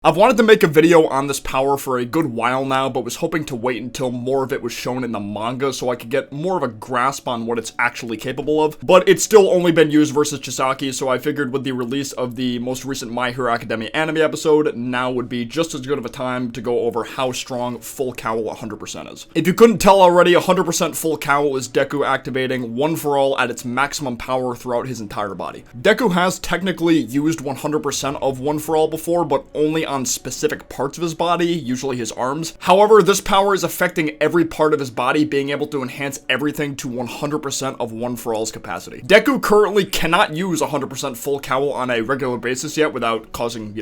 I've wanted to make a video on this power for a good while now, but was hoping to wait until more of it was shown in the manga so I could get more of a grasp on what it's actually capable of. But it's still only been used versus Chisaki, so I figured with the release of the most recent My Hero Academia anime episode, now would be just as good of a time to go over how strong full Cowl 100% is. If you couldn't tell already, 100% full Cowl is Deku activating One for All at its maximum power throughout his entire body. Deku has technically used 100% of One for All before, but only on specific parts of his body, usually his arms. However, this power is affecting every part of his body, being able to enhance everything to 100% of One for All's capacity. Deku currently cannot use 100% full Cowl on a regular basis yet without causing,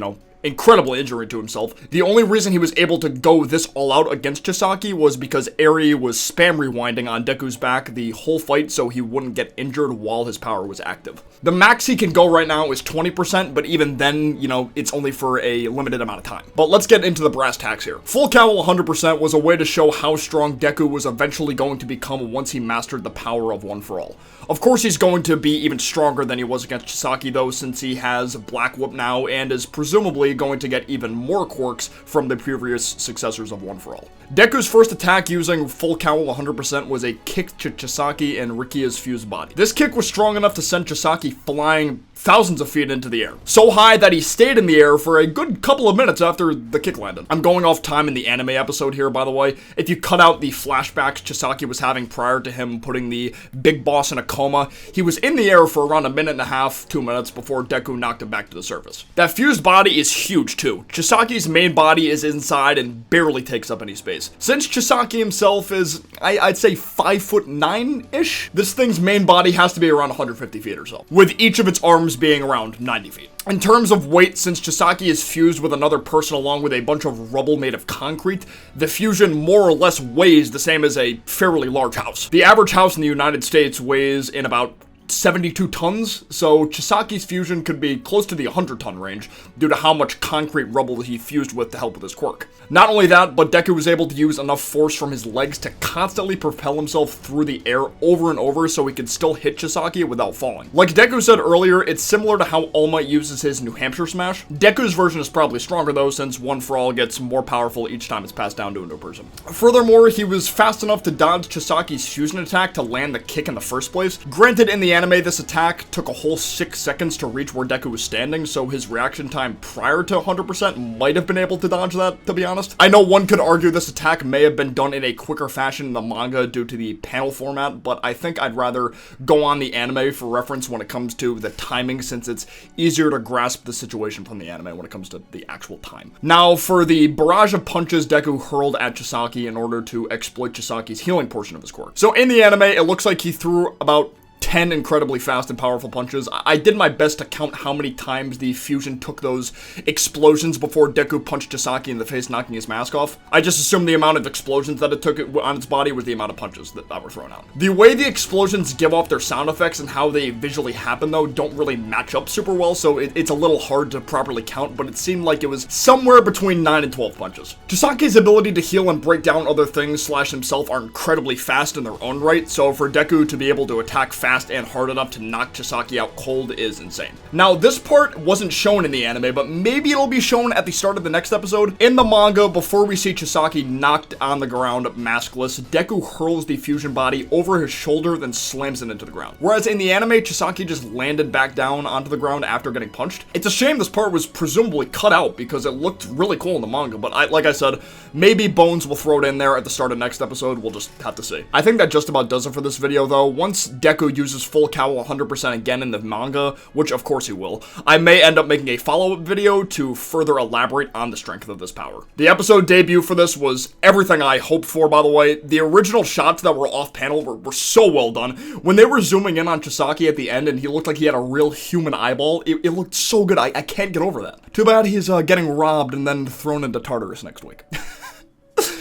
incredible injury to himself. The only reason he was able to go this all out against Chisaki was because Eri was spam rewinding on Deku's back the whole fight so he wouldn't get injured while his power was active. The max he can go right now is 20%, but even then, it's only for a limited amount of time. But let's get into the brass tacks here. Full Cowl 100% was a way to show how strong Deku was eventually going to become once he mastered the power of One for All. Of course, he's going to be even stronger than he was against Chisaki though, since he has Black Whoop now and is presumably going to get even more quirks from the previous successors of One for All. Deku's first attack using full Cowl 100% was a kick to Chisaki and Rikia's fused body. This kick was strong enough to send Chisaki flying thousands of feet into the air. So high that he stayed in the air for a good couple of minutes after the kick landed. I'm going off time in the anime episode here, by the way. If you cut out the flashbacks Chisaki was having prior to him putting the big boss in a coma, he was in the air for around a minute and a half, 2 minutes before Deku knocked him back to the surface. That fused body is huge too. Chisaki's main body is inside and barely takes up any space. Since Chisaki himself is, I'd say 5'9"-ish, this thing's main body has to be around 150 feet or so, with each of its arms being around 90 feet. In terms of weight, since Chisaki is fused with another person along with a bunch of rubble made of concrete, the fusion more or less weighs the same as a fairly large house. The average house in the United States weighs in about 72 tons, so Chisaki's fusion could be close to the 100-ton range due to how much concrete rubble he fused with to help with his quirk. Not only that, but Deku was able to use enough force from his legs to constantly propel himself through the air over and over so he could still hit Chisaki without falling. Like Deku said earlier, it's similar to how All Might uses his New Hampshire Smash. Deku's version is probably stronger though, since One for All gets more powerful each time it's passed down to a new person. Furthermore, he was fast enough to dodge Chisaki's fusion attack to land the kick in the first place. Granted, in the anime, this attack took a whole 6 seconds to reach where Deku was standing, so his reaction time prior to 100% might have been able to dodge that, to be honest. I know one could argue this attack may have been done in a quicker fashion in the manga due to the panel format, but I think I'd rather go on the anime for reference when it comes to the timing, since it's easier to grasp the situation from the anime when it comes to the actual time. Now, for the barrage of punches Deku hurled at Chisaki in order to exploit Chisaki's healing portion of his quirk. So in the anime, it looks like he threw about 10 incredibly fast and powerful punches. I did my best to count how many times the fusion took those explosions before Deku punched Chisaki in the face, knocking his mask off. I just assumed the amount of explosions that it took on its body was the amount of punches that were thrown out. The way the explosions give off their sound effects and how they visually happen, though, don't really match up super well, so it's a little hard to properly count, but it seemed like it was somewhere between 9 and 12 punches. Chisaki's ability to heal and break down other things / himself are incredibly fast in their own right, so for Deku to be able to attack fast and hard enough to knock Chisaki out cold is insane. Now, this part wasn't shown in the anime, but maybe it'll be shown at the start of the next episode. In the manga, before we see Chisaki knocked on the ground maskless, Deku hurls the fusion body over his shoulder, then slams it into the ground. Whereas in the anime, Chisaki just landed back down onto the ground after getting punched. It's a shame this part was presumably cut out because it looked really cool in the manga, but like I said, maybe Bones will throw it in there at the start of next episode. We'll just have to see. I think that just about does it for this video though. Once Deku uses full Cowl 100% again in the manga, which of course he will, I may end up making a follow-up video to further elaborate on the strength of this power. The episode debut for this was everything I hoped for, by the way. The original shots that were off-panel were so well done. When they were zooming in on Chisaki at the end and he looked like he had a real human eyeball, it looked so good. I can't get over that. Too bad he's getting robbed and then thrown into Tartarus next week.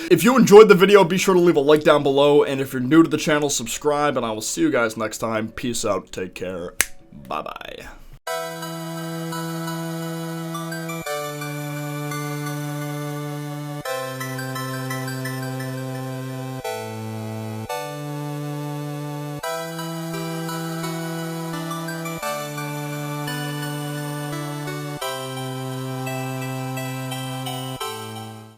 If you enjoyed the video, be sure to leave a like down below, and if you're new to the channel, subscribe, and I will see you guys next time. Peace out, take care, bye-bye.